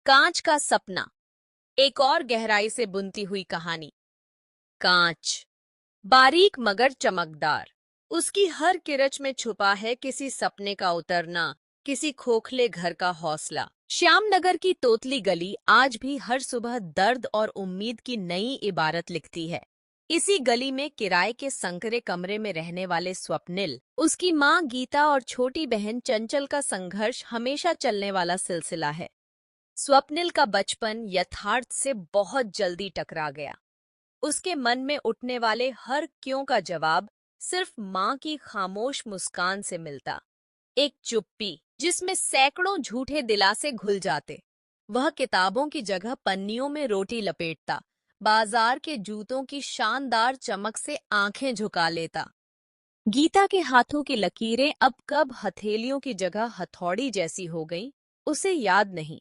कांच का सपना, एक और गहराई से बुनती हुई कहानी। कांच बारीक मगर चमकदार, उसकी हर किरच में छुपा है किसी सपने का उतरना, किसी खोखले घर का हौसला। श्यामनगर की तोतली गली आज भी हर सुबह दर्द और उम्मीद की नई इबारत लिखती है। इसी गली में किराए के संकरे कमरे में रहने वाले स्वप्निल, उसकी माँ गीता और छोटी बहन चंचल का संघर्ष हमेशा चलने वाला सिलसिला है। स्वप्निल का बचपन यथार्थ से बहुत जल्दी टकरा गया। उसके मन में उठने वाले हर क्यों का जवाब सिर्फ माँ की खामोश मुस्कान से मिलता। एक चुप्पी जिसमें सैकड़ों झूठे दिलासे घुल जाते। वह किताबों की जगह पन्नियों में रोटी लपेटता, बाजार के जूतों की शानदार चमक से आंखें झुका लेता। गीता के हाथों की लकीरें अब कब हथेलियों की जगह हथौड़ी जैसी हो गईं, उसे याद नहीं।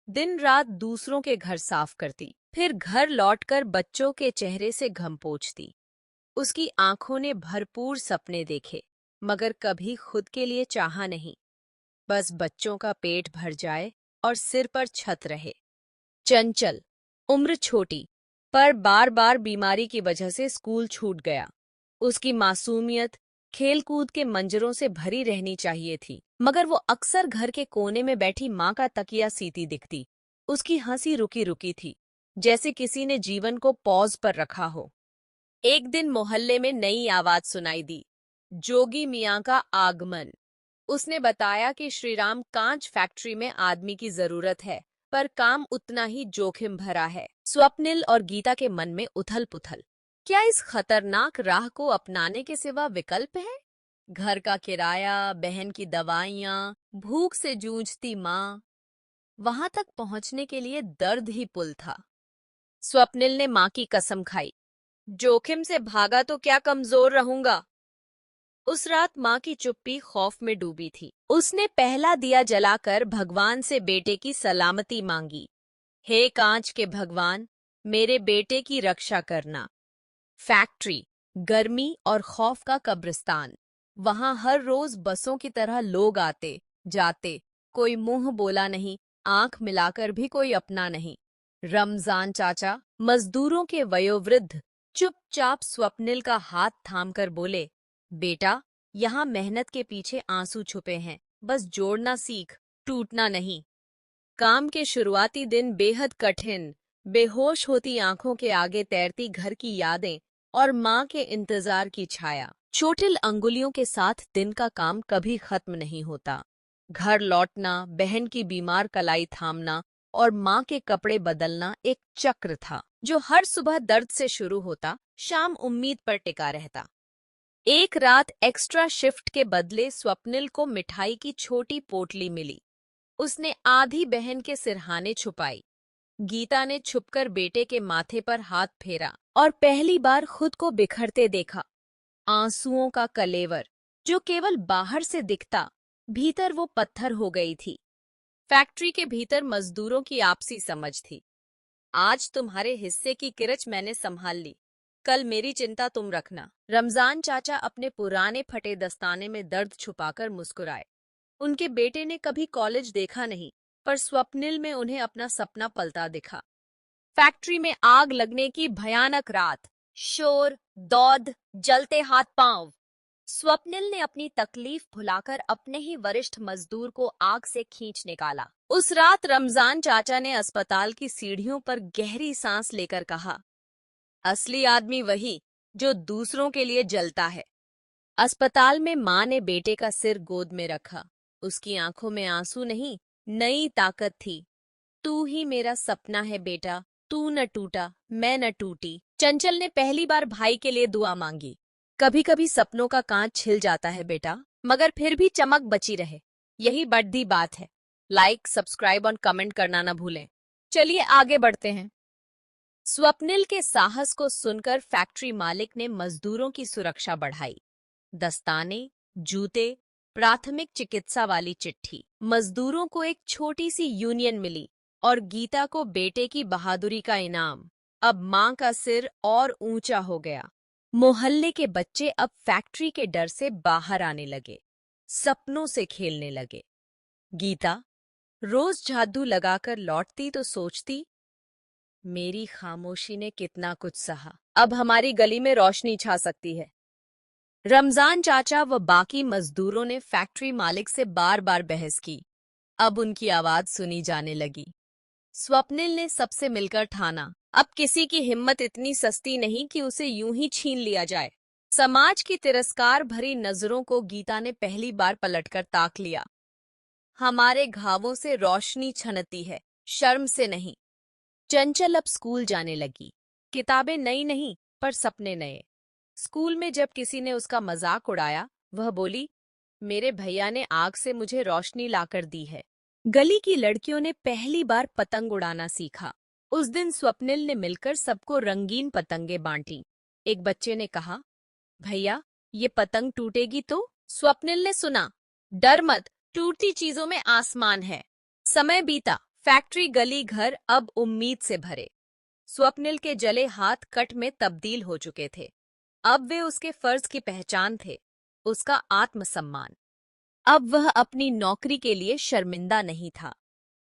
दिन रात दूसरों के घर साफ करती, फिर घर लौटकर बच्चों के चेहरे से घम पोंछती। उसकी आंखों ने भरपूर सपने देखे, मगर कभी खुद के लिए चाहा नहीं। बस बच्चों का पेट भर जाए और सिर पर छत रहे। चंचल, उम्र छोटी, पर बार बार बीमारी की वजह से स्कूल छूट गया। उसकी मासूमियत खेल-कूद के मंजरों से भरी रहनी चाहिए थी, मगर वो अक्सर घर के कोने में बैठी माँ का तकिया सीती दिखती। उसकी हंसी रुकी रुकी थी, जैसे किसी ने जीवन को पॉज पर रखा हो। एक दिन मोहल्ले में नई आवाज सुनाई दी, जोगी मियाँ का आगमन। उसने बताया कि श्रीराम कांच फैक्ट्री में आदमी की जरूरत है, पर काम उतना ही जोखिम भरा है। स्वप्निल और गीता के मन में उथल पुथल। क्या इस खतरनाक राह को अपनाने के सिवा विकल्प है? घर का किराया, बहन की दवाइयाँ, भूख से जूझती माँ, वहां तक पहुंचने के लिए दर्द ही पुल था। स्वप्निल ने माँ की कसम खाई, जोखिम से भागा तो क्या कमजोर रहूंगा। उस रात माँ की चुप्पी खौफ में डूबी थी। उसने पहला दिया जलाकर भगवान से बेटे की सलामती मांगी। हे कांच के भगवान, मेरे बेटे की रक्षा करना। फैक्ट्री, गर्मी और खौफ का कब्रिस्तान। वहां हर रोज बसों की तरह लोग आते जाते, कोई मुंह बोला नहीं, आंख मिलाकर भी कोई अपना नहीं। रमजान चाचा, मजदूरों के वयोवृद्ध, चुपचाप स्वप्निल का हाथ थामकर बोले, बेटा, यहाँ मेहनत के पीछे आंसू छुपे हैं, बस जोड़ना सीख, टूटना नहीं। काम के शुरुआती दिन बेहद कठिन, बेहोश होती आंखों के आगे तैरती घर की यादें और माँ के इंतजार की छाया। चोटिल अंगुलियों के साथ दिन का काम कभी खत्म नहीं होता। घर लौटना, बहन की बीमार कलाई थामना और माँ के कपड़े बदलना एक चक्र था, जो हर सुबह दर्द से शुरू होता, शाम उम्मीद पर टिका रहता। एक रात एक्स्ट्रा शिफ्ट के बदले स्वप्निल को मिठाई की छोटी पोटली मिली। उसने आधी बहन के सिरहाने छुपाई। गीता ने छुपकर बेटे के माथे पर हाथ फेरा और पहली बार खुद को बिखरते देखा। आंसुओं का कलेवर, जो केवल बाहर से दिखता, भीतर वो पत्थर हो गई थी। फैक्ट्री के भीतर मजदूरों की आपसी समझ थी। आज तुम्हारे हिस्से की किरच मैंने संभाल ली, कल मेरी चिंता तुम रखना। रमजान चाचा अपने पुराने फटे दस्ताने में दर्द छुपाकर मुस्कुराए। उनके बेटे ने कभी कॉलेज देखा नहीं, पर स्वप्निल में उन्हें अपना सपना पलता दिखा। फैक्ट्री में आग लगने की भयानक रात, शोर, दौद, जलते हाथ पांव। स्वप्निल ने अपनी तकलीफ भुलाकर अपने ही वरिष्ठ मजदूर को आग से खींच निकाला। उस रात रमजान चाचा ने अस्पताल की सीढ़ियों पर गहरी सांस लेकर कहा, असली आदमी वही जो दूसरों के लिए जलता है। अस्पताल में माँ ने बेटे का सिर गोद में रखा। उसकी आंखों में आंसू नहीं, नई ताकत थी। तू ही मेरा सपना है बेटा, तू न टूटा, मैं न टूटी। चंचल ने पहली बार भाई के लिए दुआ मांगी। कभी कभी सपनों का कांच छिल जाता है बेटा, मगर फिर भी चमक बची रहे, यही बढ़ती बात है। लाइक, सब्सक्राइब और कमेंट करना न भूलें। चलिए आगे बढ़ते हैं। स्वप्निल के साहस को सुनकर फैक्ट्री मालिक ने मजदूरों की सुरक्षा बढ़ाई। दस्ताने, जूते, प्राथमिक चिकित्सा वाली चिट्ठी। मजदूरों को एक छोटी सी यूनियन मिली और गीता को बेटे की बहादुरी का इनाम। अब माँ का सिर और ऊंचा हो गया। मोहल्ले के बच्चे अब फैक्ट्री के डर से बाहर आने लगे, सपनों से खेलने लगे। गीता, रोज झाड़ू लगाकर लौटती तो सोचती, मेरी खामोशी ने कितना कुछ सहा, अब हमारी गली में रोशनी छा सकती है। रमजान चाचा व बाकी मजदूरों ने फैक्ट्री मालिक से बार बार बहस की। अब उनकी आवाज सुनी जाने लगी। स्वप्निल ने सबसे मिलकर ठाना, अब किसी की हिम्मत इतनी सस्ती नहीं कि उसे यूं ही छीन लिया जाए। समाज की तिरस्कार भरी नजरों को गीता ने पहली बार पलटकर ताक लिया। हमारे घावों से रोशनी छनती है, शर्म से नहीं। चंचल अब स्कूल जाने लगी। किताबें नई नहीं, पर सपने नए। स्कूल में जब किसी ने उसका मजाक उड़ाया, वह बोली, मेरे भैया ने आग से मुझे रोशनी लाकर दी है। गली की लड़कियों ने पहली बार पतंग उड़ाना सीखा। उस दिन स्वप्निल ने मिलकर सबको रंगीन पतंगे बांटी। एक बच्चे ने कहा, भैया, ये पतंग टूटेगी तो? स्वप्निल ने सुना, डर मत, टूटती चीजों में आसमान है। समय बीता, फैक्ट्री, गली, घर अब उम्मीद से भरे। स्वप्निल के जले हाथ कट में तब्दील हो चुके थे। अब वे उसके फर्ज की पहचान थे, उसका आत्मसम्मान। अब वह अपनी नौकरी के लिए शर्मिंदा नहीं था।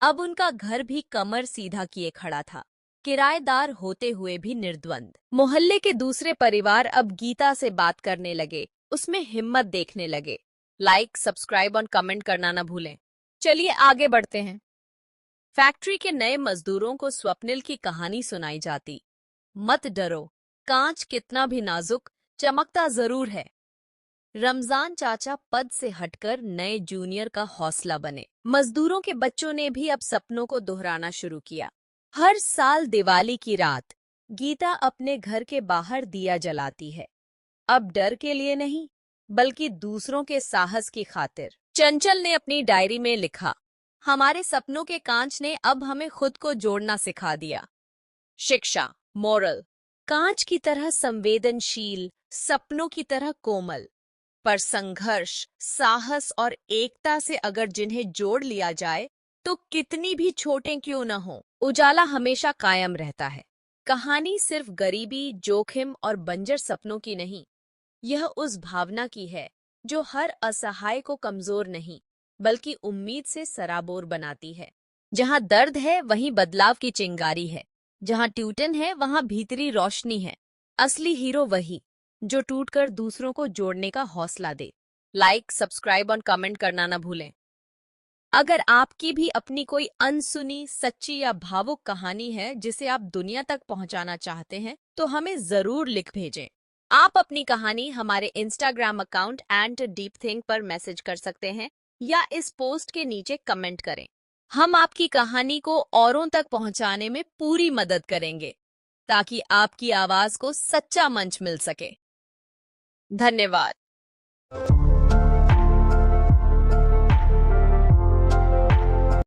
अब उनका घर भी कमर सीधा किए खड़ा था, किराएदार होते हुए भी निर्द्वंद। मोहल्ले के दूसरे परिवार अब गीता से बात करने लगे, उसमें हिम्मत देखने लगे। लाइक, सब्सक्राइब और कमेंट करना न भूलें। चलिए आगे बढ़ते हैं। फैक्ट्री के नए मजदूरों को स्वप्निल की कहानी सुनाई जाती। मत डरो, कांच कितना भी नाजुक, चमकता जरूर है। रमजान चाचा पद से हटकर नए जूनियर का हौसला बने। मजदूरों के बच्चों ने भी अब सपनों को दोहराना शुरू किया। हर साल दिवाली की रात गीता अपने घर के बाहर दिया जलाती है। अब डर के लिए नहीं, बल्कि दूसरों के साहस की खातिर। चंचल ने अपनी डायरी में लिखा, हमारे सपनों के कांच ने अब हमें खुद को जोड़ना सिखा दिया। शिक्षा, मोरल, कांच की तरह संवेदनशील, सपनों की तरह कोमल, पर संघर्ष, साहस और एकता से अगर जिन्हें जोड़ लिया जाए तो कितनी भी छोटे क्यों न हो, उजाला हमेशा कायम रहता है। कहानी सिर्फ गरीबी, जोखिम और बंजर सपनों की नहीं, यह उस भावना की है जो हर असहाय को कमजोर नहीं, बल्कि उम्मीद से सराबोर बनाती है। जहां दर्द है वहीं बदलाव की चिंगारी है, जहां ट्यूटन है वहां भीतरी रोशनी है। असली हीरो वही जो टूटकर दूसरों को जोड़ने का हौसला दे। लाइक, सब्सक्राइब और कमेंट करना न भूलें। अगर आपकी भी अपनी कोई अनसुनी, सच्ची या भावुक कहानी है जिसे आप दुनिया तक पहुंचाना चाहते हैं, तो हमें जरूर लिख भेजें। आप अपनी कहानी हमारे इंस्टाग्राम अकाउंट @deepthink पर मैसेज कर सकते हैं या इस पोस्ट के नीचे कमेंट करें। हम आपकी कहानी को औरों तक पहुंचाने में पूरी मदद करेंगे, ताकि आपकी आवाज को सच्चा मंच मिल सके। धन्यवाद।